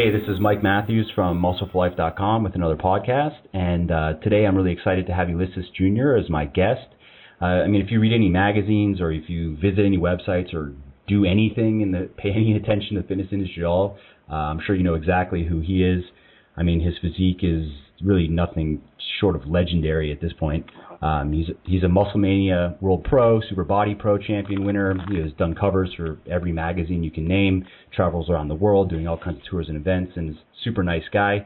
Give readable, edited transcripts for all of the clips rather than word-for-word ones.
Hey, this is Mike Matthews from MuscleForLife.com with another podcast, and today I'm really excited to have Ulisses Jr. as my guest. If you read any magazines or if you visit any websites or do anything pay any attention to the fitness industry at all, I'm sure you know exactly who he is. I mean, his physique is really nothing short of legendary at this point. He's a Musclemania World Pro, Super Body Pro champion winner. He has done covers for every magazine you can name, travels around the world doing all kinds of tours and events, and is a super nice guy.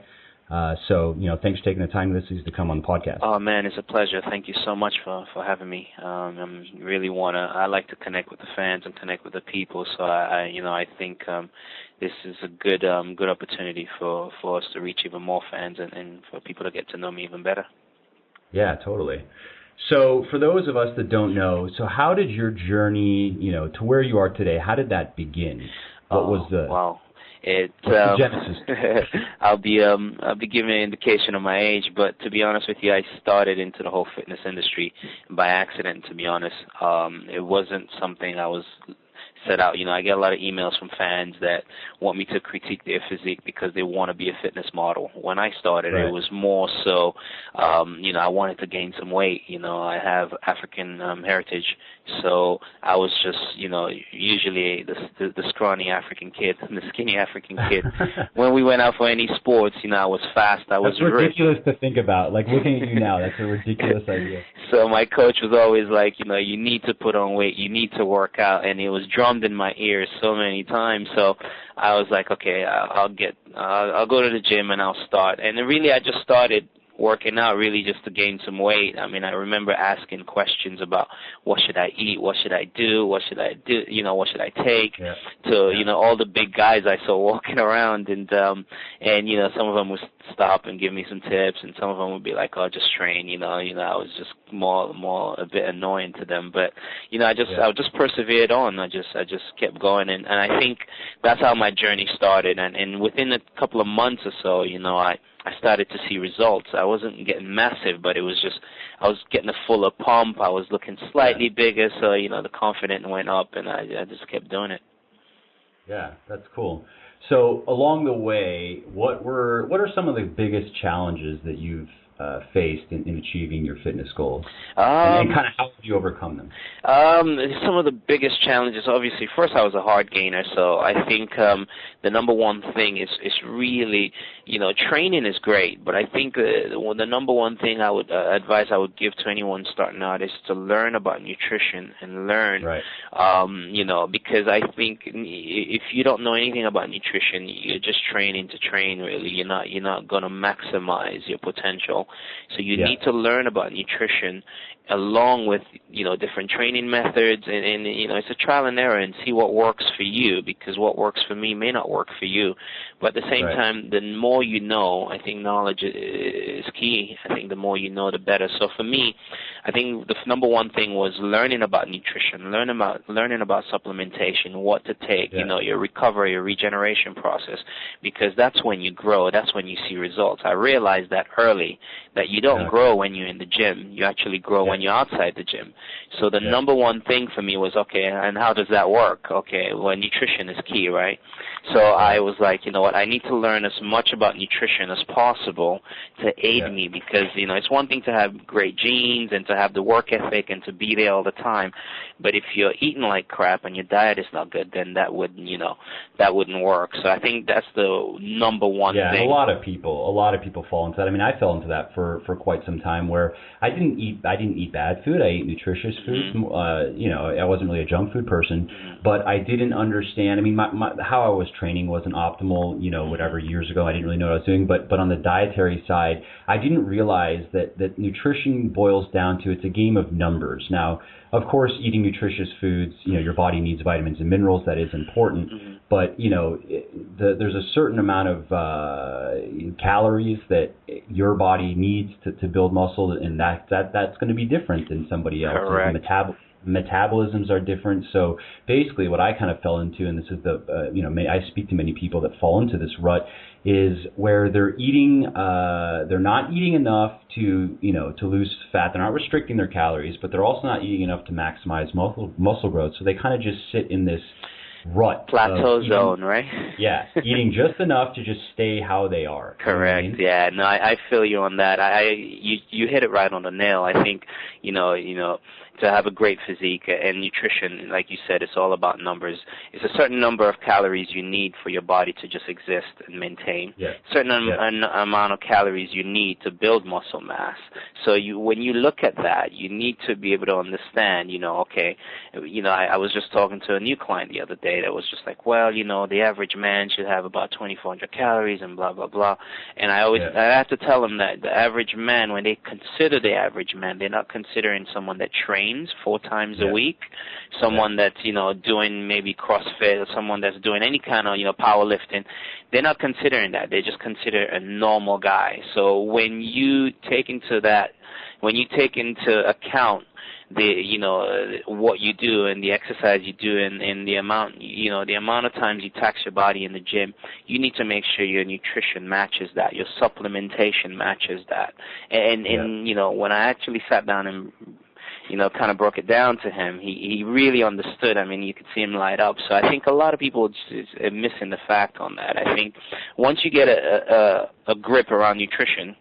So, thanks for taking the time, Ulisses, to come on the podcast. Oh, man, it's a pleasure. Thank you so much for having me. I like to connect with the fans and connect with the people. So I think this is a good opportunity for us to reach even more fans and for people to get to know me even better. Yeah, totally. So for those of us that don't know, so how did your journey, to where you are today, how did that begin? What was the... Wow. The genesis? I'll be giving an indication of my age, but to be honest with you, I started into the whole fitness industry by accident. To be honest, it wasn't something I was set out. I get a lot of emails from fans that want me to critique their physique because they want to be a fitness model. When I started, right. It was more so, I wanted to gain some weight. I have African heritage, so I was just, usually the scrawny African kid, the skinny African kid. When we went out for any sports, I was fast. That's ridiculous to think about. Like, looking at you now, that's a ridiculous idea. So my coach was always like, you need to put on weight, you need to work out, and it was drummed in my ears so many times. So I was like, okay, I'll go to the gym and I'll start. And really, I just started working out really just to gain some weight. I remember asking questions about what should I eat, what should I do, what should I take, to all the big guys I saw walking around, and some of them would stop and give me some tips, and some of them would be like, oh, just train, I was just more a bit annoying to them, but I just persevered on. I just kept going, and I think that's how my journey started, and within a couple of months or so, I started to see results. I wasn't getting massive, but it was just, I was getting a fuller pump. I was looking slightly bigger, so, the confidence went up, and I just kept doing it. Yeah, that's cool. So along the way, what are some of the biggest challenges that you've faced in achieving your fitness goals? And kind of how did you overcome them? Some of the biggest challenges, obviously, first I was a hard gainer, so I think the number one thing is really, training is great, but I think the number one thing advice I would give to anyone starting out is to learn about nutrition and learn, right. Because I think if you don't know anything about nutrition, you're just training to train, really. You're not going to maximize your potential. So you need to learn about nutrition along with, different training methods, and it's a trial and error, and see what works for you, because what works for me may not work for you. But at the same time, the more you know, I think knowledge is key. I think the more you know, the better. So for me, I think the number one thing was learning about nutrition, learning about supplementation, what to take, your recovery, your regeneration process, because that's when you grow. That's when you see results. I realized that early, that you don't grow when you're in the gym. You actually grow when you're outside the gym. So the number one thing for me was, okay, and how does that work? Okay, well, nutrition is key, right? So I was like, you know what, I need to learn as much about nutrition as possible to aid me, because, it's one thing to have great genes and to have the work ethic and to be there all the time, but if you're eating like crap and your diet is not good, then that wouldn't work. So I think that's the number one thing. Yeah, a lot of people fall into that. I fell into that for quite some time, where I didn't eat bad food. I ate nutritious food. I wasn't really a junk food person, but I didn't understand. How I was training wasn't optimal, whatever, years ago. I didn't really know what I was doing, but on the dietary side, I didn't realize that nutrition boils down to, it's a game of numbers. Now, of course, eating nutritious foods, your body needs vitamins and minerals. That is important. But, there's a certain amount of calories that your body needs to build muscle, and that's going to be different than somebody else. Correct. Metabolisms are different. So basically what I kind of fell into, and this is I speak to many people that fall into this rut, is where they're not eating enough to lose fat. They're not restricting their calories, but they're also not eating enough to maximize muscle growth. So they kind of just sit in this rut. Plateau zone, right? Yeah, eating just enough to just stay how they are. Correct. You know what I mean? Yeah. No, I feel you on that. You hit it right on the nail. I think to have a great physique and nutrition, like you said, it's all about numbers. It's a certain number of calories you need for your body to just exist and maintain. Yeah. Certain amount of calories you need to build muscle mass. So when you look at that, you need to be able to understand, I was just talking to a new client the other day that was just like, well, the average man should have about 2,400 calories and blah, blah, blah. And I have to tell them that the average man, when they consider the average man, they're not considering someone that trains 4 times a week, someone that's, doing maybe CrossFit, or someone that's doing any kind of, powerlifting. They're not considering that. They just consider a normal guy. So when you take into account what you do and the exercise you do and the amount of times you tax your body in the gym, you need to make sure your nutrition matches that, your supplementation matches that. And when I actually sat down and kind of broke it down to him, he really understood. I mean, you could see him light up. So I think a lot of people are missing the fact on that. I think once you get a grip around nutrition,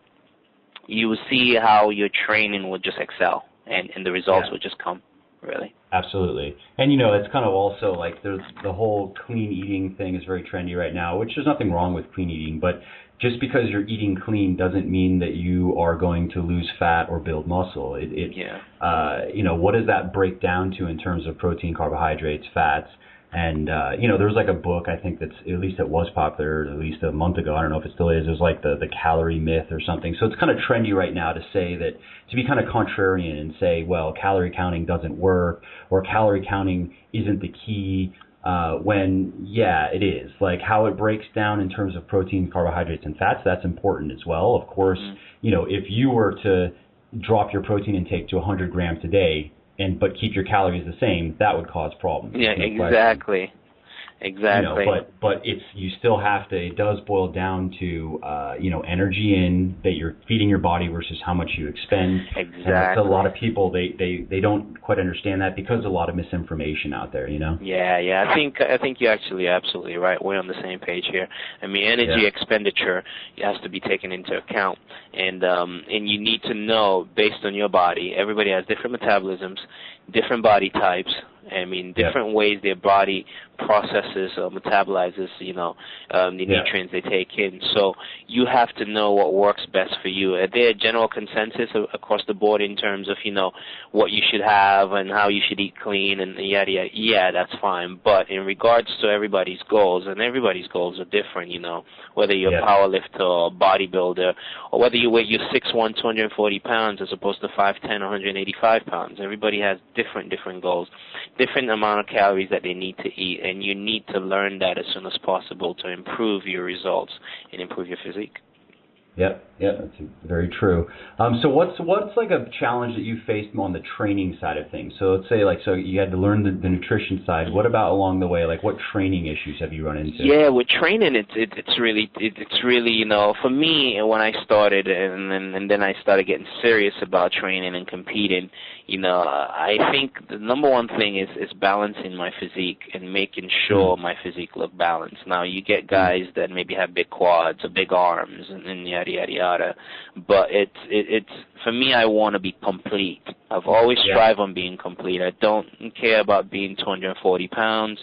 you will see how your training will just excel, and the results will just come, really. Absolutely. And, it's kind of also like there's the whole clean eating thing is very trendy right now, which there's nothing wrong with clean eating, but just because you're eating clean doesn't mean that you are going to lose fat or build muscle. What does that break down to in terms of protein, carbohydrates, fats? And, there's like a book, I think that's, at least it was popular at least a month ago. I don't know if it still is. It was like the calorie myth or something. So it's kind of trendy right now to say that, to be kind of contrarian and say, well, calorie counting doesn't work or calorie counting isn't the key. When, it is. Like how it breaks down in terms of protein, carbohydrates, and fats, that's important as well. Of course, if you were to drop your protein intake to 100 grams a day, but keep your calories the same, that would cause problems. Yeah, exactly. Exactly. But you still have to. It does boil down to energy that you're feeding your body versus how much you expend. Exactly. And a lot of people they don't quite understand that because there's a lot of misinformation out there. Yeah. I think you're actually absolutely right. We're on the same page here. I mean, energy expenditure has to be taken into account, and you need to know based on your body. Everybody has different metabolisms, different body types. I mean, different ways their body processes or metabolizes, the nutrients they take in. So you have to know what works best for you. Are there a general consensus across the board in terms of, what you should have and how you should eat clean and yada, yada? Yeah, that's fine. But in regards to everybody's goals, and everybody's goals are different, whether you're a powerlifter or a bodybuilder, or whether you're 6'1", 240 pounds as opposed to 5'10", 185 pounds. Everybody has different goals, different amount of calories that they need to eat, and you need to learn that as soon as possible to improve your results and improve your physique. Yep, that's very true. So what's like a challenge that you faced on the training side of things? So let's say so you had to learn the nutrition side. What about along the way? Like what training issues have you run into? Yeah, with training, it's really for me when I started and then I started getting serious about training and competing. I think the number one thing is balancing my physique and making sure my physique look balanced. Now you get guys that maybe have big quads or big arms and yada yada yada, but it's for me. I want to be complete. I've always strive on being complete. I don't care about being 240 pounds.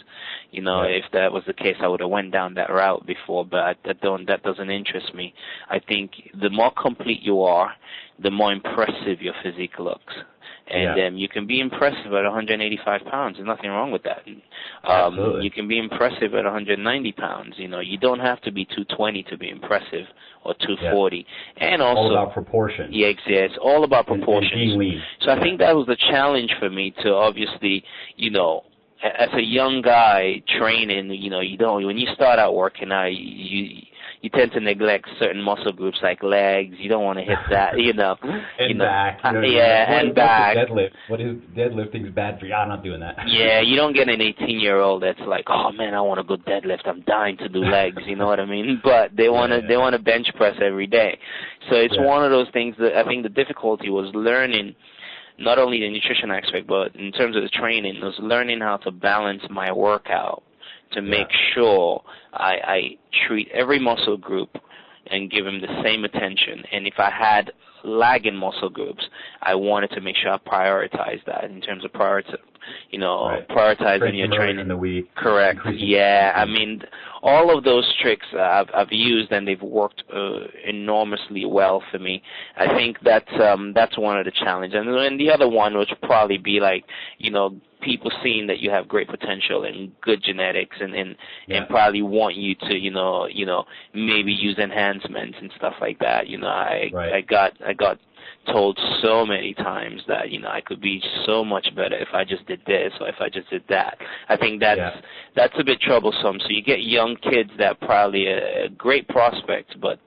If that was the case, I would have went down that route before, but that doesn't interest me. I think the more complete you are, the more impressive your physique looks. And you can be impressive at 185 pounds. There's nothing wrong with that. You can be impressive at 190 pounds. You don't have to be 220 to be impressive or 240. And also, all about proportion. Yeah, it's all about proportions. And being lean. So I think that was the challenge for me to obviously, as a young guy training, you don't, when you start out working out, you tend to neglect certain muscle groups like legs. You don't want to hit that, and back. And back. Deadlift. What is deadlifting's bad for you? I'm not doing that. Yeah, you don't get an 18-year-old that's like, oh man, I want to go deadlift. I'm dying to do legs. You know what I mean? But they want to bench press every day. So it's one of those things that I think the difficulty was learning. Not only the nutrition aspect, but in terms of the training, was learning how to balance my workout to make sure I treat every muscle group and give them the same attention. And if I had lagging muscle groups, I wanted to make sure I prioritize that in terms of prioritizing your training in the week. Correct. Yeah. I mean, all of those tricks I've used, and they've worked enormously well for me. I think that's one of the challenges. And the other one would probably be like, people seeing that you have great potential and good genetics, and probably want you to maybe use enhancements and stuff like that. I got told so many times that I could be so much better if I just did this or if I just did that. I think that's a bit troublesome. So you get young kids that probably are great prospects, but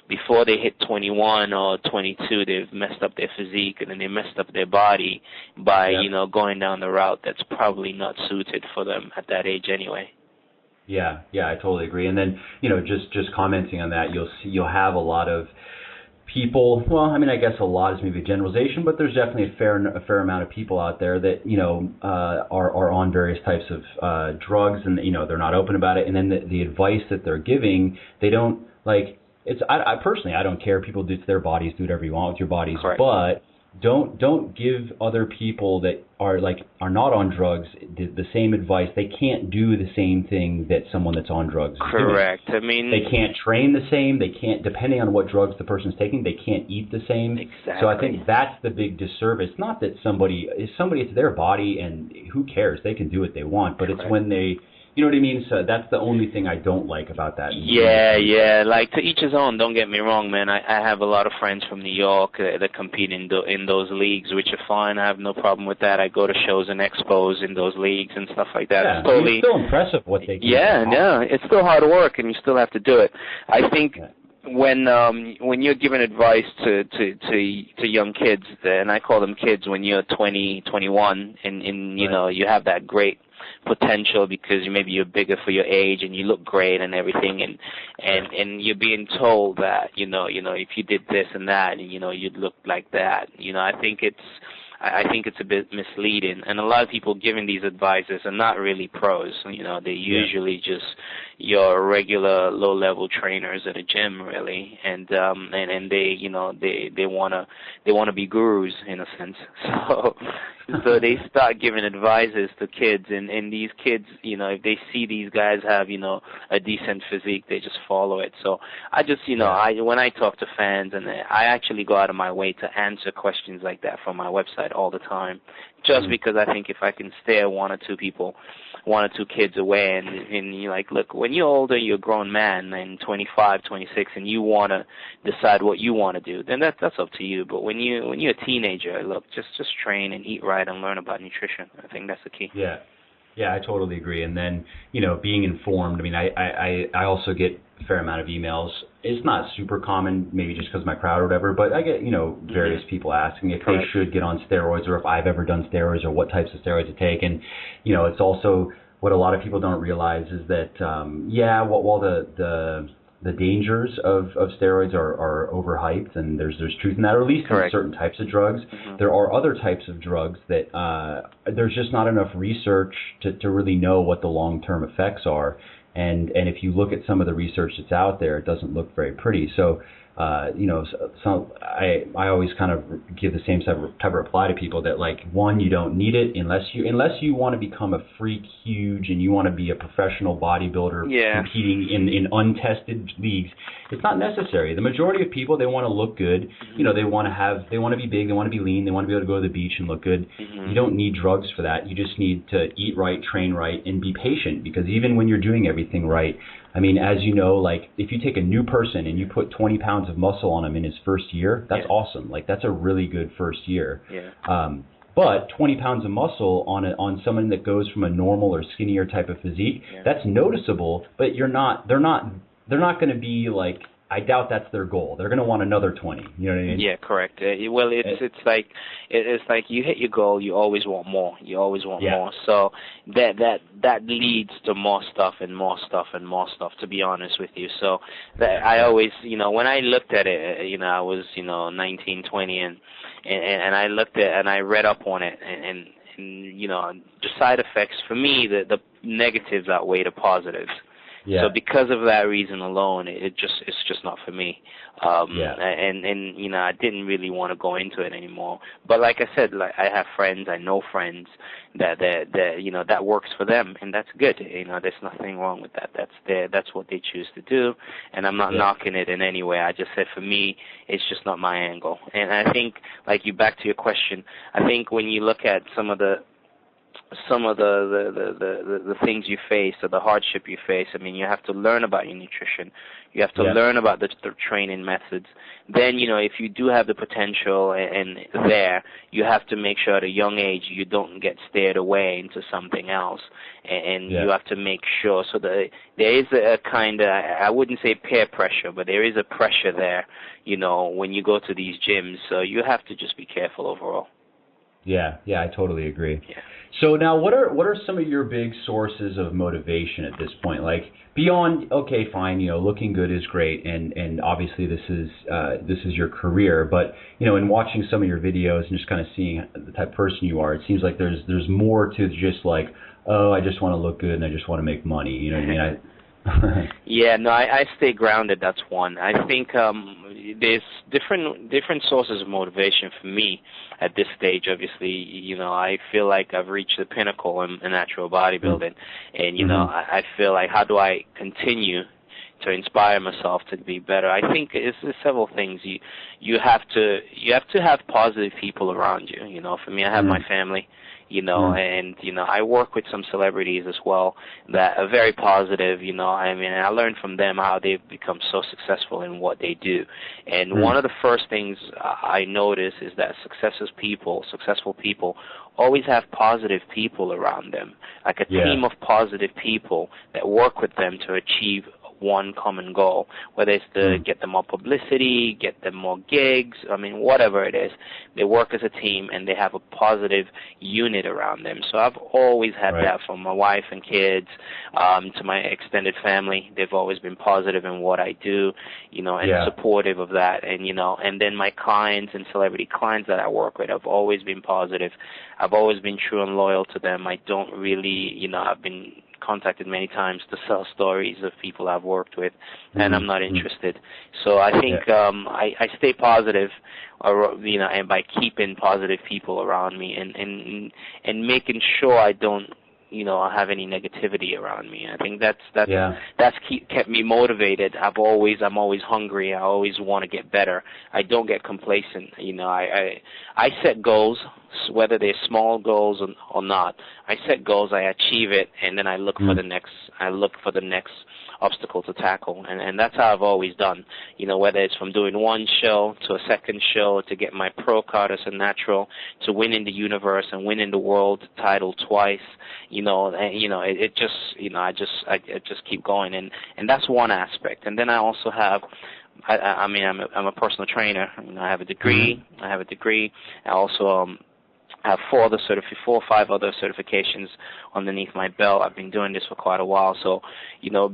before they hit 21 or 22, they've messed up their physique, and then they messed up their body by going down the route that's probably not suited for them at that age anyway. Yeah, I totally agree. And then just commenting on that, you'll have a lot of people. Well, I mean, I guess a lot is maybe a generalization, but there's definitely a fair amount of people out there that are on various types of drugs, and they're not open about it. And then the advice that they're giving, they don't like. I personally, I don't care. People do it to their bodies. Do whatever you want with your bodies. Correct. But don't give other people that are not on drugs the same advice. They can't do the same thing that someone that's on drugs is Correct. doing. I mean, they can't train the same. They can't, depending on what drugs the person's taking, they can't eat the same. Exactly. So I think that's the big disservice. Not that it's their body, and who cares? They can do what they want. But Correct. It's when they. You know what I mean? So that's the only thing I don't like about that. Yeah. Like, to each his own. Don't get me wrong, man. I have a lot of friends from New York that compete in those leagues, which are fine. I have no problem with that. I go to shows and expos in those leagues and stuff like that. Yeah, it's still impressive what they do. Yeah. It's still hard work, and you still have to do it. I think when you're giving advice to young kids, and I call them kids, when you're 20, 21, and you have that great potential because maybe you're bigger for your age and you look great and everything, and you're being told that if you did this and that, you'd look like that. I think it's a bit misleading, and a lot of people giving these advices are not really pros. They're usually just your regular low-level trainers at a gym, really, and they wanna be gurus in a sense. So they start giving advices to kids, and these kids, if they see these guys have a decent physique, they just follow it. So I just when I talk to fans, and I actually go out of my way to answer questions like that from my website all the time, just because I think if I can steer one or two kids away, and you're like, look, when you're older, you're a grown man, and 25, 26, and you want to decide what you want to do, then that's up to you. But when you're a teenager, look, just train and eat right and learn about nutrition. I think that's the key. Yeah, I totally agree. And then, being informed. I mean, I also get a fair amount of emails. It's not super common, maybe just because of my crowd or whatever, but I get, various people asking if they should get on steroids, or if I've ever done steroids, or what types of steroids to take. And, it's also what a lot of people don't realize is that, while the dangers of steroids are overhyped, and there's truth in that, or at least in certain types of drugs. There are other types of drugs that there's just not enough research to really know what the long-term effects are. And if you look at some of the research that's out there, it doesn't look very pretty. So, I always kind of give the same type of reply to people that, like, one, you don't need it unless you want to become a freak huge and you want to be a professional bodybuilder competing in untested leagues. It's not necessary. The majority of people, they want to look good. They want to be big, they want to be lean, they want to be able to go to the beach and look good. You don't need drugs for that. You just need to eat right, train right, and be patient, because even when you're doing everything right, I mean, as you know, like, if you take a new person and you put 20 pounds of muscle on him in his first year, that's awesome. Like, that's a really good first year. But 20 pounds of muscle on someone that goes from a normal or skinnier type of physique, that's noticeable. But they're not going to be like, I doubt that's their goal. They're going to want another 20. You know what I mean? Yeah, correct. Well, it's like you hit your goal, you always want more. You always want more. So that leads to more stuff and more stuff and more stuff, to be honest with you. So that I always, when I looked at it, I was 19, 20, and I looked at and I read up on it, and and the side effects for me, the negatives outweigh the positives. Yeah. So because of that reason alone, it's just not for me. And I didn't really want to go into it anymore. But like I said, like I have friends, I know friends that works for them, and that's good. There's nothing wrong with that. That's what they choose to do, and I'm not knocking it in any way. I just said for me, it's just not my angle. And I think, like back to your question, I think when you look at some of the things you face or the hardship you face, I mean, you have to learn about your nutrition. You have to learn about the training methods. Then, if you do have the potential and there, you have to make sure at a young age you don't get steered away into something else. And you have to make sure. So there is a kind of, I wouldn't say peer pressure, but there is a pressure there, when you go to these gyms. So you have to just be careful overall. Yeah, I totally agree. Yeah. So now, what are some of your big sources of motivation at this point? Like beyond, okay, fine, looking good is great, and obviously this is your career. But in watching some of your videos and just kind of seeing the type of person you are, it seems like there's more to just like, oh, I just want to look good and I just want to make money. You know what I mean? Yeah, no, I stay grounded. That's one. I think there's different sources of motivation for me at this stage. Obviously, I feel like I've reached the pinnacle in natural bodybuilding, and I feel like, how do I continue to inspire myself to be better? I think it's several things. You have to have positive people around you. For me, I have my family. And I work with some celebrities as well that are very positive. I mean, I learned from them how they've become so successful in what they do. And one of the first things I notice is that successful people always have positive people around them, like a team of positive people that work with them to achieve one common goal, whether it's to get them more publicity, get them more gigs, I mean, whatever it is. They work as a team, and they have a positive unit around them. So I've always had that from my wife and kids to my extended family. They've always been positive in what I do, and supportive of that. And, and then my clients and celebrity clients that I work with have always been positive. I've always been true and loyal to them. I don't really, I've been contacted many times to sell stories of people I've worked with, and I'm not interested. So I think I stay positive, and by keeping positive people around me and making sure I don't have any negativity around me. I think that's kept me motivated. I'm always hungry. I always want to get better. I don't get complacent. I set goals, whether they're small goals or not. I set goals, I achieve it, and then I look for the next. I look for the next obstacle to tackle, and that's how I've always done. Whether it's from doing one show to a second show, to get my pro card as a natural, to winning the universe and winning the world title twice. It just I just keep going, and that's one aspect. And then I also have, I'm a personal trainer. I have a degree. I also I have 4 or 5 other certifications underneath my belt. I've been doing this for quite a while. So,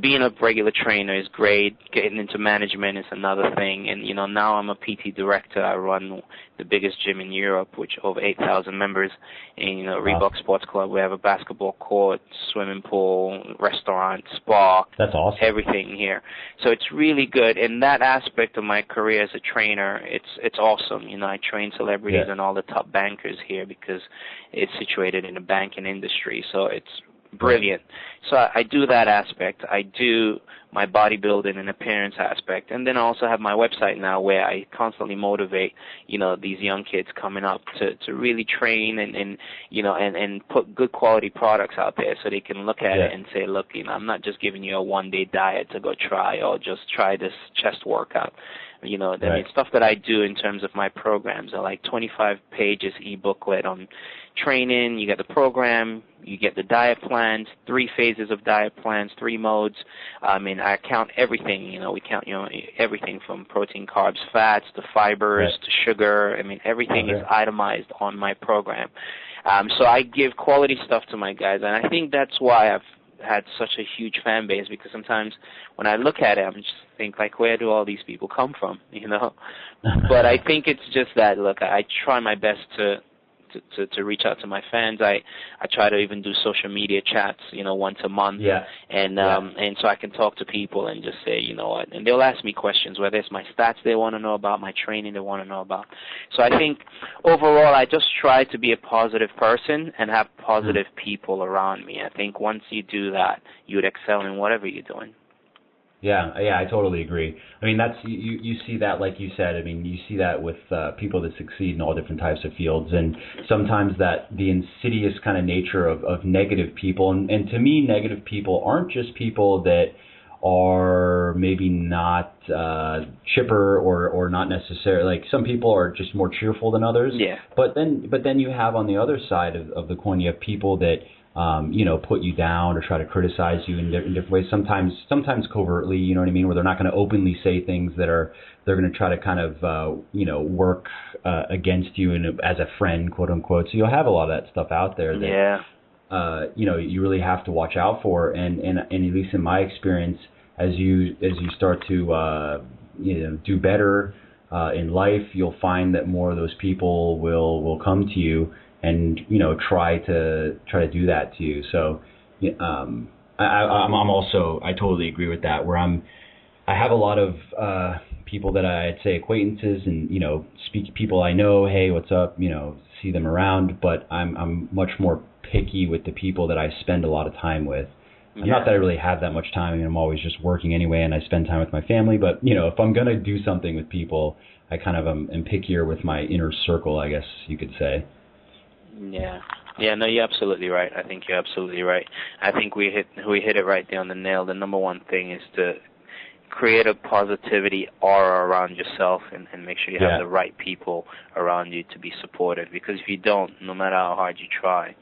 being a regular trainer is great. Getting into management is another thing. And, now I'm a PT director. I run the biggest gym in Europe, which over 8,000 members. And, Reebok Sports Club, we have a basketball court, swimming pool, restaurant, spa. That's awesome. Everything here. So it's really good. In that aspect of my career as a trainer, it's awesome. I train celebrities and all the top bankers here because it's situated in the banking industry. So it's brilliant. So I do that aspect. I do my bodybuilding and appearance aspect. And then I also have my website now where I constantly motivate, these young kids coming up to really train and put good quality products out there so they can look at it and say, look, I'm not just giving you a one-day diet to go try or just try this chest workout. I mean, stuff that I do in terms of my programs are like 25 pages e-booklet on training. You get the program, you get the diet plans, 3 phases of diet plans, 3 modes. I mean, I count everything. We count, everything from protein, carbs, fats, to fibers, to sugar. I mean, everything is itemized on my program. So I give quality stuff to my guys, and I think that's why I've had such a huge fan base, because sometimes when I look at it, I'm just think like, where do all these people come from, But I think it's just that, look, I try my best to to reach out to my fans. I try to even do social media chats, once a month. And so I can talk to people and just say, what, and they'll ask me questions, whether it's my stats they want to know about, my training they want to know about. So I think overall I just try to be a positive person and have positive people around me. I think once you do that, you would excel in whatever you're doing. Yeah, I totally agree. I mean, that's you see that, like you said. I mean, you see that with people that succeed in all different types of fields, and sometimes that the insidious kind of nature of negative people. And to me, negative people aren't just people that are maybe not chipper or not necessarily, like some people are just more cheerful than others. Yeah. But then you have on the other side of the coin, you have people that put you down or try to criticize you in different ways. Sometimes covertly, you know what I mean, where they're not going to openly say things they're going to try to kind of work against you and as a friend, quote unquote. So you'll have a lot of that stuff out there that you really have to watch out for. And at least in my experience, as you start to do better in life, you'll find that more of those people will come to you and try to do that to you. So I totally agree with that. Where I have a lot of people that I'd say acquaintances and people I know. Hey, what's up? See them around, but I'm much more picky with the people that I spend a lot of time with. Not that I really have that much time. I mean, I'm always just working anyway, and I spend time with my family. But if I'm gonna do something with people, I kind of am pickier with my inner circle, I guess you could say. Yeah, no, you're absolutely right. I think you're absolutely right. I think we hit it right there on the nail. The number one thing is to create a positivity aura around yourself and make sure you have the right people around you to be supportive. Because if you don't, no matter how hard you try,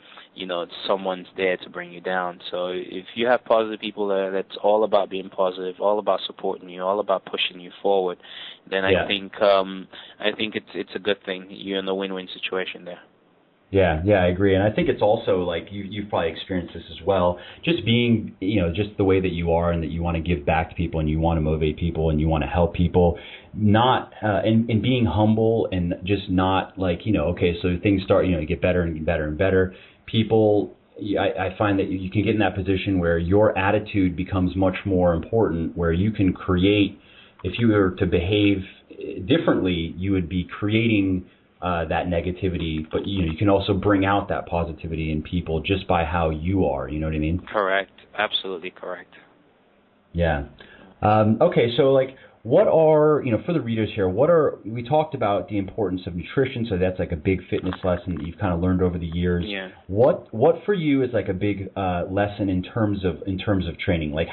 someone's there to bring you down. So if you have positive people that's all about being positive, all about supporting you, all about pushing you forward, then I think it's a good thing. You're in a win-win situation there. Yeah, I agree. And I think it's also like you've probably experienced this as well, just being, just the way that you are and that you want to give back to people and you want to motivate people and you want to help people, not, and being humble and just not like, okay, so things start, you get better and better and better. People, I find that you can get in that position where your attitude becomes much more important, where you can create, if you were to behave differently, you would be creating that negativity, but you can also bring out that positivity in people just by how you are. You know what I mean? Correct. Absolutely correct. Yeah. Okay. So what are, for the readers here, we talked about the importance of nutrition. So that's like a big fitness lesson that you've kind of learned over the years. Yeah. What for you is like a big lesson in terms of training? Like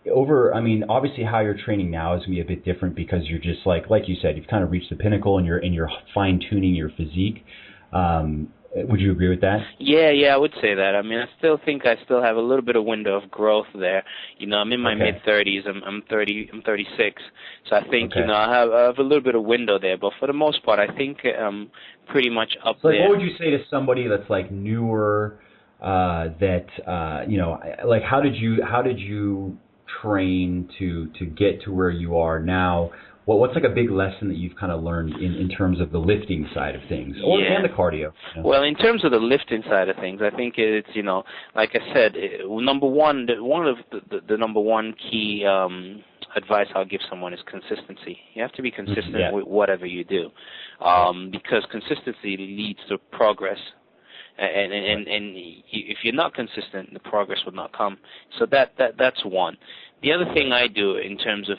obviously how you're training now is going to be a bit different because you're just like you said, you've kind of reached the pinnacle and you're fine tuning your physique. Would you agree with that? Yeah, I would say that. I mean, I still think I still have a little bit of window of growth there. I'm in my mid-30s. I'm 36. So I think, I have a little bit of window there. But for the most part, I think I'm pretty much up there. What would you say to somebody that's like newer, how did you train to get to where you are now? What's like a big lesson that you've kind of learned in terms of the lifting side of things, and the cardio? Well, in terms of the lifting side of things, I think it's like I said, number one, one of the number one key advice I'll give someone is consistency. You have to be consistent with whatever you do, because consistency leads to progress. And if you're not consistent, the progress would not come. So that's one. The other thing I do in terms of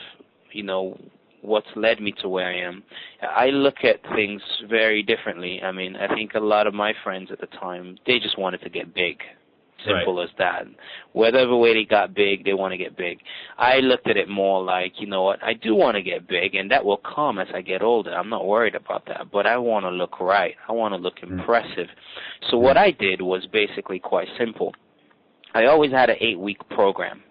what's led me to where I am, I look at things very differently. I mean, I think a lot of my friends at the time, they just wanted to get big. Simple as that. Whatever way they got big, they want to get big. I looked at it more like, what, I do want to get big, and that will come as I get older. I'm not worried about that, but I want to look right. I want to look impressive. So what I did was basically quite simple. I always had an 8-week program.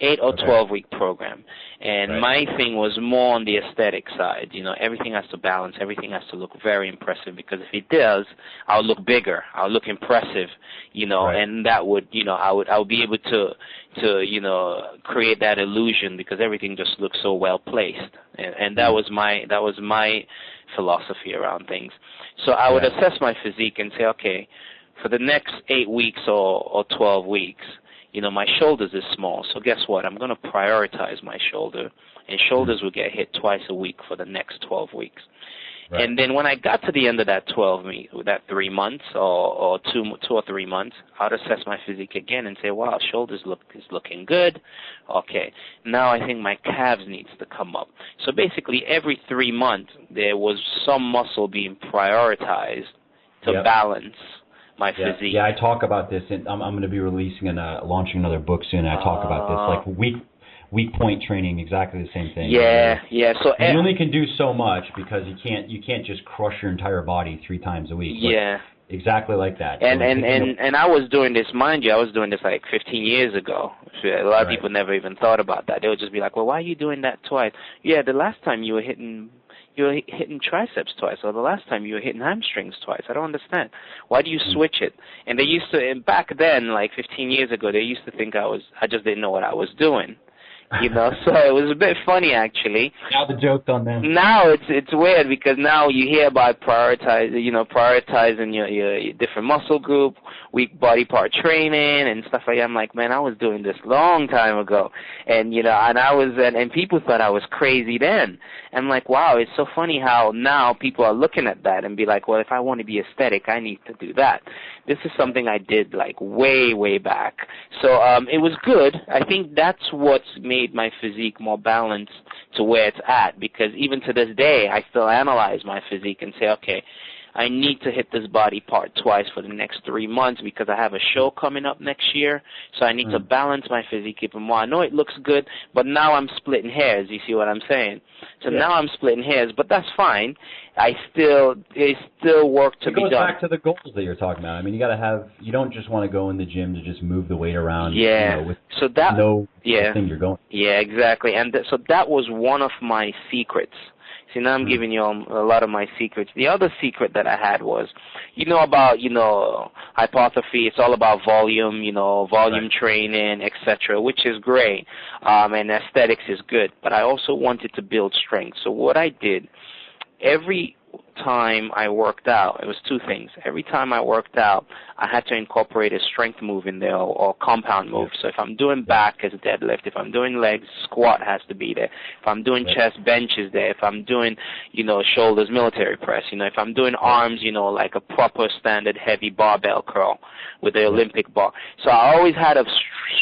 8 or 12-week program. And my thing was more on the aesthetic side. You know, everything has to balance. Everything has to look very impressive, because if it does, I'll look bigger. I'll look impressive, you know, and that would, you know, I would be able to, you know, create that illusion, because everything just looks so well placed. And that was my philosophy around things. So I would assess my physique and say, okay, for the next 8 weeks or 12 weeks, you know, my shoulders is small, so guess what? I'm going to prioritize my shoulder, and shoulders will get hit twice a week for the next 12 weeks. Right. And then when I got to the end of that 3 months or 2 or 3 months, I'd assess my physique again and say, wow, shoulders is looking good. Okay, now I think my calves needs to come up. So basically every 3 months there was some muscle being prioritized to balance my physique. Yeah, I talk about this, and I'm going to be releasing and launching another book soon. And I talk about this, like weak point training, exactly the same thing. Yeah. So you only can do so much, because you can't just crush your entire body 3 times a week. Yeah. Exactly like that. And I was doing this, mind you, I was doing this like 15 years ago. A lot of people never even thought about that. They would just be like, well, why are you doing that twice? Yeah, the last time you were hitting triceps twice, or the last time you were hitting hamstrings twice. I don't understand. Why do you switch it? And they used to, and back then, like 15 years ago, they used to think I just didn't know what I was doing. You know, so it was a bit funny, actually. Now the joke's on them. Now it's weird, because now you hear about prioritizing your different muscle group, weak body part training and stuff like that. I'm like, man, I was doing this long time ago, and you know, and people thought I was crazy then. I'm like, wow, it's so funny how now people are looking at that and be like, well, if I want to be aesthetic, I need to do that. This is something I did like way back. So it was good. I think that's what's made my physique more balanced to where it's at, because even to this day I still analyze my physique and say, okay, I need to hit this body part twice for the next 3 months, because I have a show coming up next year, so I need to balance my physique even more. I know it looks good, but now I'm splitting hairs. You see what I'm saying? So now I'm splitting hairs, but that's fine. There's still work to be done. It goes back to the goals that you're talking about. I mean, you don't just want to go in the gym to just move the weight around. Yeah. With so that, no thing you're going. Yeah, exactly. And so that was one of my secrets. See, now I'm giving you a lot of my secrets. The other secret that I had was, about, hypertrophy. It's all about volume, volume training, etc., which is great. And aesthetics is good. But I also wanted to build strength. So what I did, every time I worked out, it was 2 things. Every time I worked out, I had to incorporate a strength move in there, or compound move. So if I'm doing back as a deadlift, if I'm doing legs, squat has to be there. If I'm doing chest, bench is there. If I'm doing, shoulders, military press. If I'm doing arms, like a proper standard heavy barbell curl with the Olympic bar. So I always had a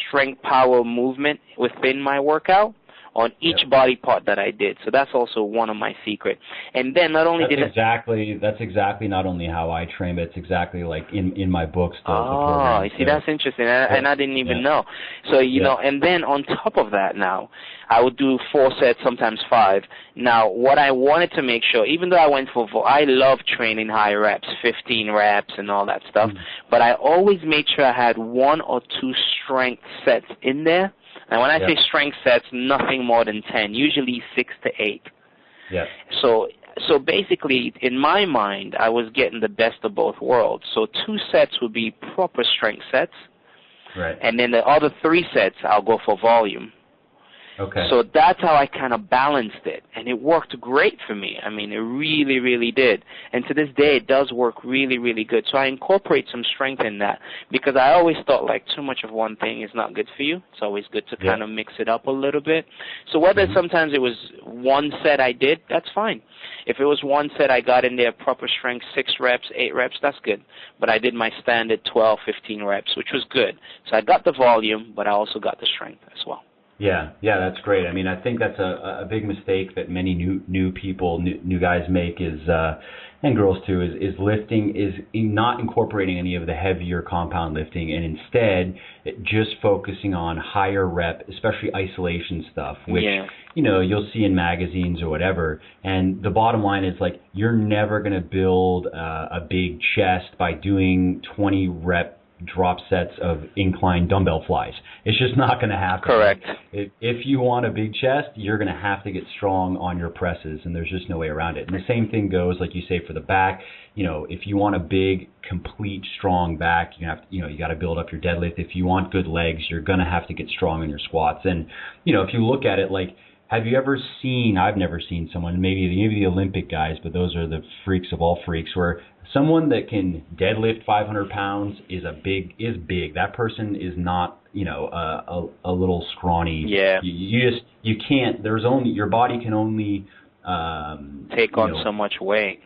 strength power movement within my workout on each body part that I did. So that's also one of my secrets. And then not only that's exactly not only how I train, but it's exactly like in my books. The program. You see, that's interesting, and I didn't even know. So, and then on top of that now, I would do 4 sets, sometimes 5. Now, what I wanted to make sure, even though I went for I love training high reps, 15 reps and all that stuff, but I always made sure I had 1 or 2 strength sets in there. And when I say strength sets, nothing more than 10, usually 6 to 8. Yeah. So basically, in my mind, I was getting the best of both worlds. So 2 sets would be proper strength sets. Right. And then the other 3 sets, I'll go for volume. Okay. So that's how I kind of balanced it, and it worked great for me. I mean, it really, really did. And to this day, it does work really, really good. So I incorporate some strength in that, because I always thought like too much of one thing is not good for you. It's always good to kind of mix it up a little bit. So whether sometimes it was 1 set I did, that's fine. If it was 1 set I got in there, proper strength, 6 reps, 8 reps, that's good. But I did my standard 12, 15 reps, which was good. So I got the volume, but I also got the strength as well. Yeah, that's great. I mean, I think that's a big mistake that many new people, new guys make is, and girls too, is lifting, is not incorporating any of the heavier compound lifting, and instead just focusing on higher rep, especially isolation stuff, which, you'll see in magazines or whatever. And the bottom line is, like, you're never going to build a big chest by doing 20 rep drop sets of incline dumbbell flies. It's just not going to happen. Correct. If you want a big chest, you're going to have to get strong on your presses, and there's just no way around it. And the same thing goes, like you say, for the back. If you want a big, complete, strong back, you got to build up your deadlift. If you want good legs, you're going to have to get strong in your squats. And if you look at it, like, have you ever seen? I've never seen someone, maybe the Olympic guys, but those are the freaks of all freaks, where someone that can deadlift 500 pounds is big. That person is not, a little scrawny. Yeah. You can't. Your body can only take on so much weight.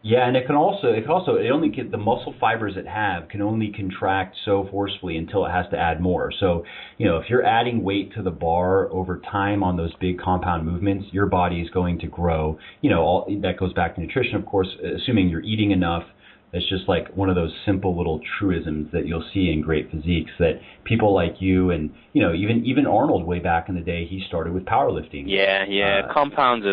Yeah, and the muscle fibers it have can only contract so forcefully until it has to add more. So, if you're adding weight to the bar over time on those big compound movements, your body is going to grow. That goes back to nutrition, of course, assuming you're eating enough. It's just like one of those simple little truisms that you'll see in great physiques that people like you and, even Arnold way back in the day, he started with powerlifting. Yeah. Compounds,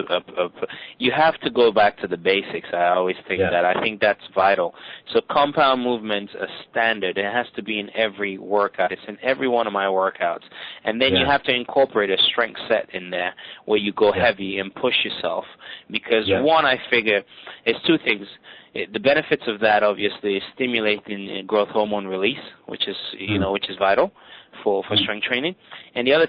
you have to go back to the basics. I always think that. I think that's vital. So compound movements are standard. It has to be in every workout. It's in every one of my workouts. And then you have to incorporate a strength set in there where you go heavy and push yourself. Because one, I figure, it's two things. The benefits of that, obviously, is stimulating growth hormone release, which is which is vital for strength training. And the other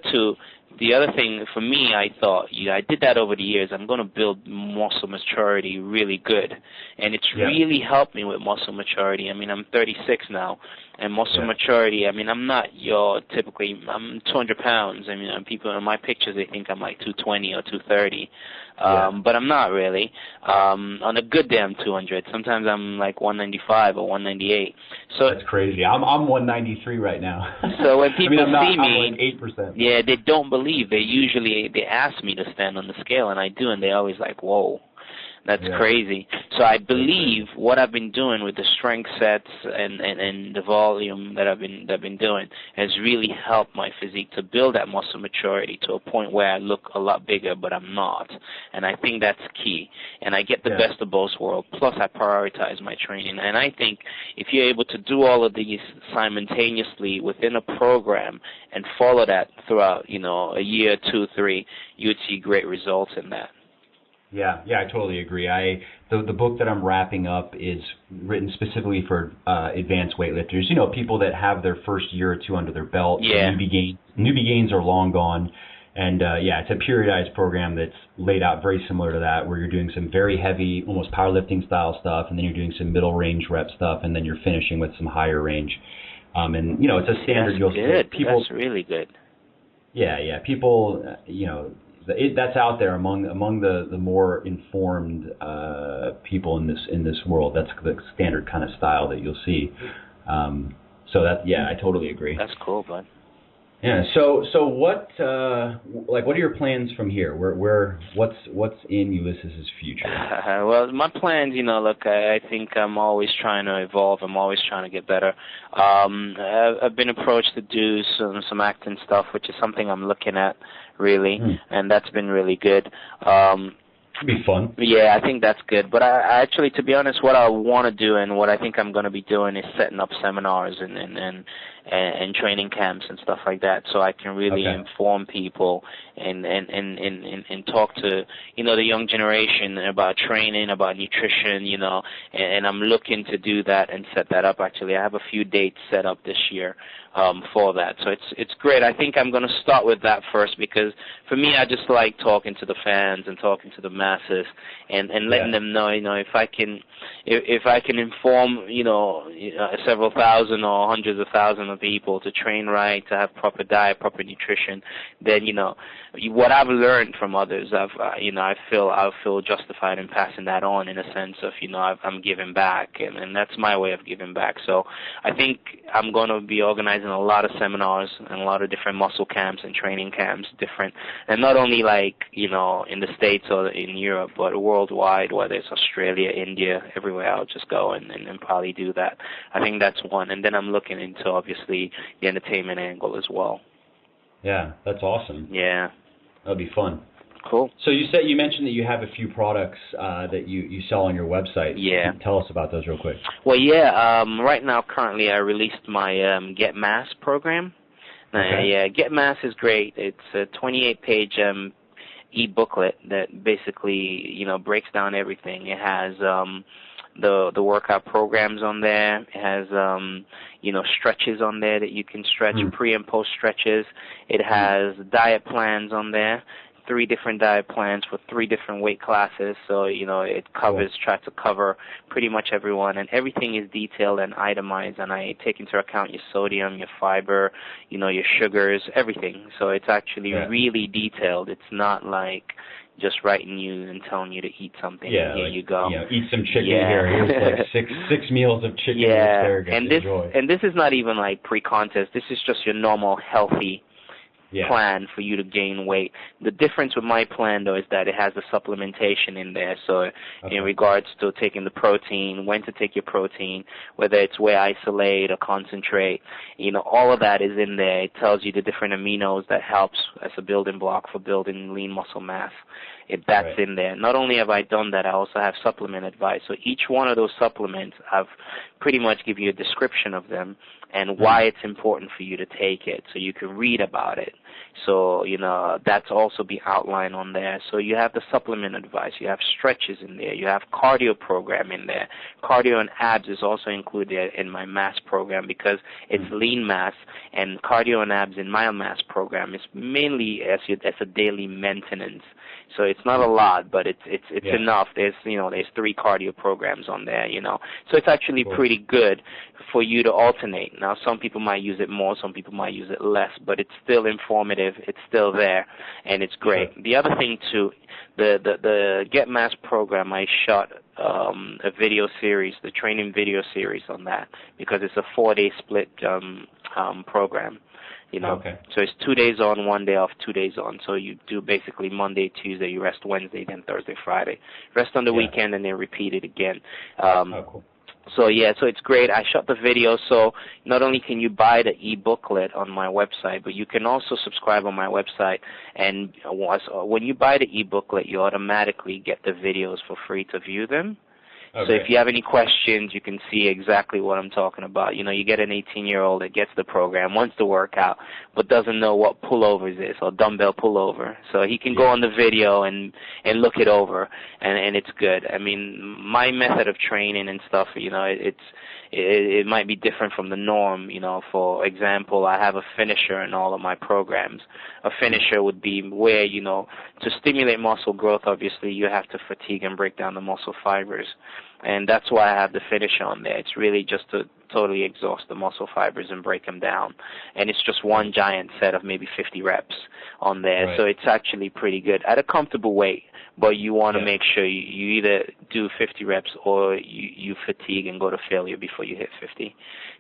thing for me, I thought, I did that over the years. I'm going to build muscle maturity really good, and it's really helped me with muscle maturity. I mean, I'm 36 now, and muscle maturity. I mean, I'm not I'm 200 pounds. I mean, people in my pictures, they think I'm like 220 or 230. But I'm not really. On a good day, I'm 200. Sometimes I'm like 195 or 198. So that's crazy. I'm 193 right now. So when people see me, I'm like 8%. Yeah, they don't believe. They ask me to stand on the scale, and I do, and they always like, whoa. That's crazy. So I believe what I've been doing with the strength sets and the volume that I've been doing has really helped my physique to build that muscle maturity to a point where I look a lot bigger, but I'm not. And I think that's key. And I get the best of both worlds. Plus, I prioritize my training. And I think if you're able to do all of these simultaneously within a program and follow that throughout, a year, 2, 3, you would see great results in that. Yeah, I totally agree. The book that I'm wrapping up is written specifically for advanced weightlifters. People that have their first year or two under their belt. Yeah. Newbie gains are long gone. And, it's a periodized program that's laid out very similar to that, where you're doing some very heavy, almost powerlifting style stuff, and then you're doing some middle range rep stuff, and then you're finishing with some higher range. It's a standard. That's really good. Yeah. People, that's out there among the more informed people in this world. That's the standard kind of style that you'll see. I totally agree. That's cool, bud. Yeah. So what what are your plans from here? What's in Ulysses's future? Well, my plans, look, I think I'm always trying to evolve. I'm always trying to get better. I've been approached to do some acting stuff, which is something I'm looking at really, and that's been really good. It'd be fun. Yeah, I think that's good. But I actually, to be honest, what I want to do and what I think I'm going to be doing is setting up seminars and training camps and stuff like that, so I can really inform people and talk to the young generation about training, about nutrition, and I'm looking to do that and set that up. Actually, I have a few dates set up this year for that, so it's great. I think I'm going to start with that first, because for me, I just like talking to the fans and talking to the masses and letting them know, if I can inform several thousand or hundreds of thousands of people to train right, to have proper diet, proper nutrition, then what I've learned from others, I feel justified in passing that on, in a sense of I'm giving back, and that's my way of giving back. So I think I'm going to be organizing a lot of seminars and a lot of different muscle camps and training camps, and not only in the States or in Europe, but worldwide, whether it's Australia, India, everywhere. I'll just go and probably do that. I think that's one. And then I'm looking into, obviously, the entertainment angle as well. Yeah, that's awesome. Yeah. That'll be fun. Cool. So you mentioned that you have a few products that you sell on your website. Yeah. Tell us about those real quick. Well, yeah. Right now, currently, I released my Get Mass program. Okay. Yeah, Get Mass is great. It's a 28-page e-booklet that basically, breaks down everything. It has the workout programs on there. It has stretches on there that you can stretch, pre and post stretches. It has diet plans on there, 3 different diet plans for 3 different weight classes. So, it tries to cover pretty much everyone, and everything is detailed and itemized, and I take into account your sodium, your fiber, your sugars, everything. So it's actually really detailed. It's not like just writing you and telling you to eat something. Yeah, here you go. Eat some chicken here. Here's like six meals of chicken with asparagus. And this is not even like pre-contest. This is just your normal healthy plan for you to gain weight. The difference with my plan, though, is that it has the supplementation in there. So in regards to taking the protein, when to take your protein, whether it's whey isolate or concentrate, all of that is in there. It tells you the different aminos that helps as a building block for building lean muscle mass. That's in there. Not only have I done that, I also have supplement advice. So each one of those supplements, I've pretty much give you a description of them and why it's important for you to take it, so you can read about it. So, that's also be outlined on there. So you have the supplement advice, you have stretches in there, you have cardio program in there. Cardio and abs is also included in my mass program because it's lean mass, and cardio and abs in my mass program is mainly as a daily maintenance. So it's not a lot, but it's enough. There's 3 cardio programs on there, So it's actually pretty good for you to alternate. Now, some people might use it more, some people might use it less, but it's still informative. It's still there, and it's great. The other thing too, the Get Mass program, I shot a video series, the training video series on that, because it's a 4-day split program. So it's 2 days on, 1 day off, 2 days on. So you do basically Monday, Tuesday, you rest Wednesday, then Thursday, Friday. Rest on the weekend, and then repeat it again. Cool. So it's great. I shot the video, so not only can you buy the e-booklet on my website, but you can also subscribe on my website. And when you buy the e-booklet, you automatically get the videos for free to view them. Okay. So if you have any questions, you can see exactly what I'm talking about. You get an 18-year-old that gets the program, wants to work out, but doesn't know what pullovers is or dumbbell pullover. So he can go on the video and look it over, and it's good. I mean, my method of training and stuff, it might be different from the norm. For example, I have a finisher in all of my programs. A finisher would be where, to stimulate muscle growth, obviously, you have to fatigue and break down the muscle fibers. And that's why I have the finisher on there. It's really just to totally exhaust the muscle fibers and break them down. And it's just one giant set of maybe 50 reps on there. Right. So it's actually pretty good at a comfortable weight. But you want to make sure you either do 50 reps or you fatigue and go to failure before you hit 50.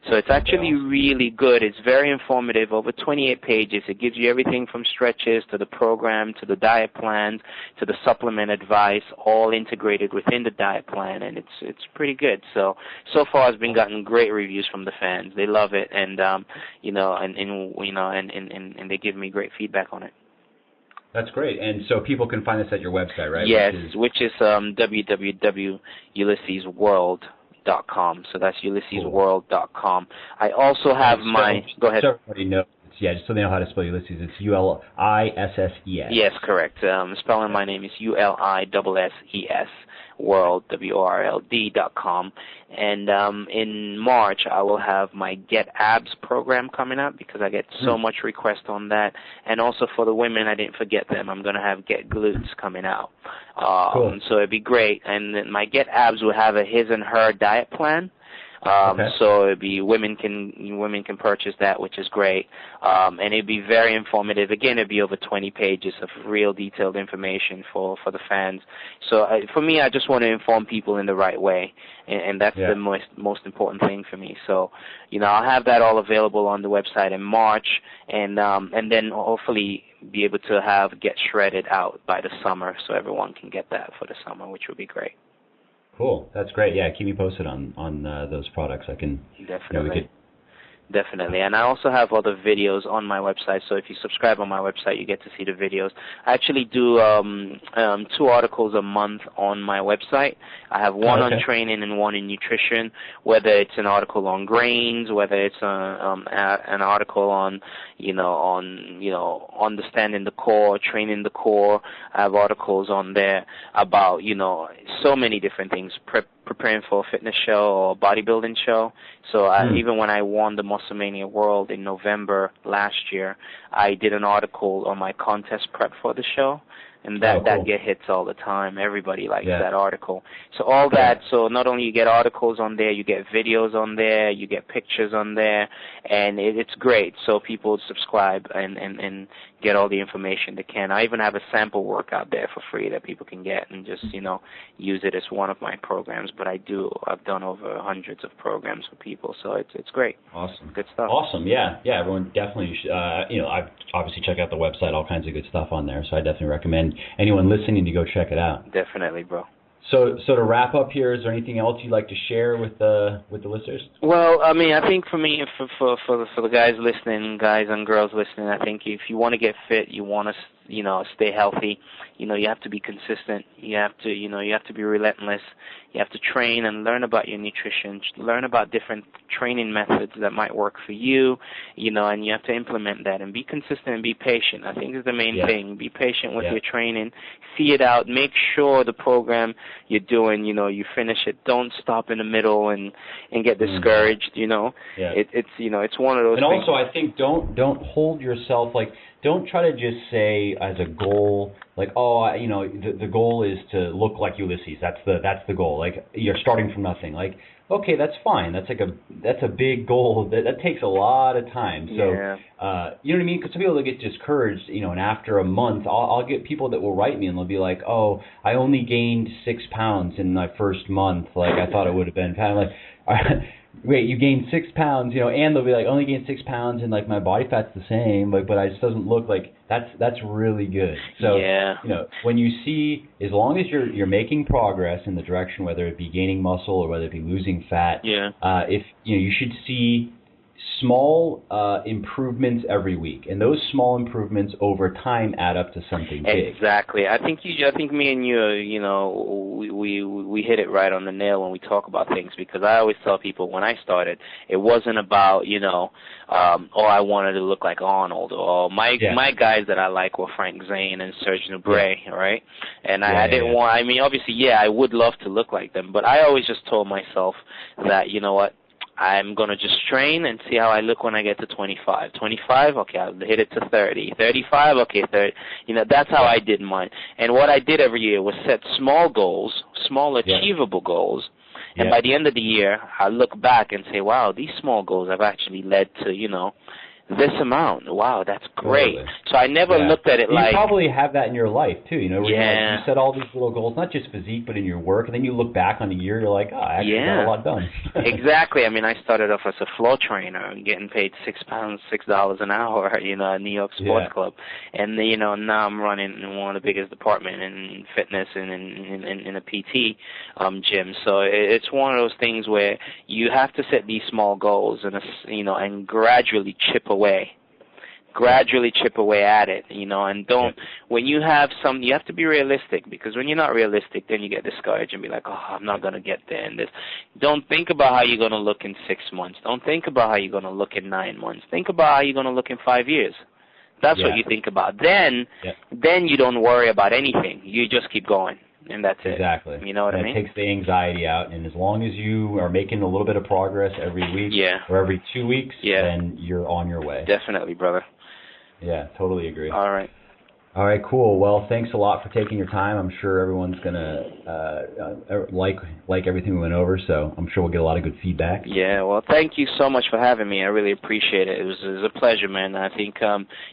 So it's actually really good. It's very informative, over 28 pages. It gives you everything from stretches to the program to the diet plans to the supplement advice, all integrated within the diet plan, and it's pretty good. So far it's been gotten great reviews from the fans. They love it, and and they give me great feedback on it. That's great. And so people can find this at your website, right? Yes, which is www.ulyssesworld.com. So that's ulyssesworld.com. I also have go ahead. So everybody knows. Yeah, just so they know how to spell Ulysses. It's Ulisses. Yes, correct. Spelling my name is Ulisses, world, WORLD.com. And in March, I will have my Get Abs program coming up because I get so much request on that. And also for the women, I didn't forget them. I'm going to have Get Glutes coming out. Cool. So it'd be great. And then my Get Abs will have a his and her diet plan. So it'd be women can purchase that, which is great, and it'd be very informative. Again, it'd be over 20 pages of real detailed information for the fans. So for me, I just want to inform people in the right way, and that's the most important thing for me. So I'll have that all available on the website in March, and then hopefully be able to get shredded out by the summer, so everyone can get that for the summer, which would be great. Cool. That's great. Yeah, keep me posted on those products. I can definitely. Definitely. And I also have other videos on my website, so if you subscribe on my website, you get to see the videos. I actually do 2 articles a month on my website. I have one on training and one in nutrition, whether it's an article on grains, whether it's an article on, understanding the core, training the core. I have articles on there about, so many different things, preparing for a fitness show or a bodybuilding show. So even when I won the Musclemania World in November last year, I did an article on my contest prep for the show. And that get hits all the time. Everybody likes that article. So all that, so not only you get articles on there, you get videos on there, you get pictures on there, and it's great. So people subscribe and get all the information they can. I even have a sample workout there for free that people can get and just, use it as one of my programs. But I've done over hundreds of programs for people, so it's great. Awesome. Good stuff. Awesome, yeah. Everyone definitely should, I've obviously check out the website, all kinds of good stuff on there, so I definitely recommend anyone listening to go check it out. Definitely, bro. So to wrap up here, is there anything else you'd like to share with the listeners? Well, I mean, I think for me, for the guys listening, guys and girls listening, I think if you want to get fit, you want to stay healthy, you have to be consistent. You have to be relentless. You have to train and learn about your nutrition, learn about different training methods that might work for you, and you have to implement that and be consistent and be patient. I think is the main thing. Be patient with your training. See it out. Make sure the program you're doing, you finish it. Don't stop in the middle and get discouraged, It's one of those things. And also, I think don't hold yourself, don't try to just say as a goal, the goal is to look like Ulysses. That's the goal. You're starting from nothing. Okay, that's fine. That's a big goal. That takes a lot of time. So, you know what I mean? Because some people get discouraged, and after a month, I'll get people that will write me and they'll be like, oh, I only gained 6 pounds in my first month. I thought it would have been kind of wait, you gained 6 pounds, and they'll be like, only gained 6 pounds and my body fat's the same, but it just doesn't look like that's really good. So, when you see, as long as you're making progress in the direction, whether it be gaining muscle or whether it be losing fat, if you should see small improvements every week, and those small improvements over time add up to something big. Exactly. I think me and you, we hit it right on the nail when we talk about things, because I always tell people when I started, it wasn't about I wanted to look like Arnold, or my guys that I like were Frank Zane and Serge Nubret, right? And I didn't want. I mean, obviously, I would love to look like them, but I always just told myself that I'm going to just train and see how I look when I get to 25. 25, okay, I'll hit it to 30. 35, okay, 30. That's how I did mine. And what I did every year was set small goals, small achievable goals. And by the end of the year, I look back and say, wow, these small goals have actually led to, this amount. Wow, that's great. Totally. So I never looked at it you probably have that in your life too, where you set all these little goals, not just physique, but in your work, and then you look back on a year, you're like, I actually got a lot done. Exactly. I mean, I started off as a floor trainer, getting paid $6 an hour, at New York Sports Club, and now I'm running in one of the biggest departments in fitness and in a PT gym. So it's one of those things where you have to set these small goals and gradually chip away at it, and when you have you have to be realistic, because when you're not realistic, then you get discouraged and be like, oh, I'm not going to get there. And don't think about how you're going to look in 6 months. Don't think about how you're going to look in 9 months. Think about how you're going to look in 5 years. That's what you think about. Then you don't worry about anything. You just keep going. And that's it. Exactly. You know what I mean? It takes the anxiety out, and as long as you are making a little bit of progress every week or every 2 weeks, then you're on your way. Definitely, brother. Yeah, totally agree. All right. All right, cool. Well, thanks a lot for taking your time. I'm sure everyone's going to like everything we went over, so I'm sure we'll get a lot of good feedback. Yeah, well, thank you so much for having me. I really appreciate it. It was a pleasure, man. I think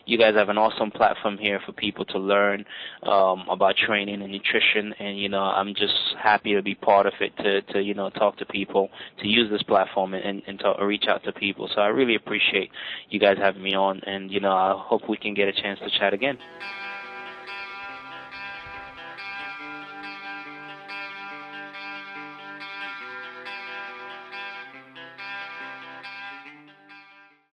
you guys have an awesome platform here for people to learn about training and nutrition, and, I'm just happy to be part of it, to talk to people, to use this platform and reach out to people. So I really appreciate you guys having me on, and, I hope we can get a chance to chat again.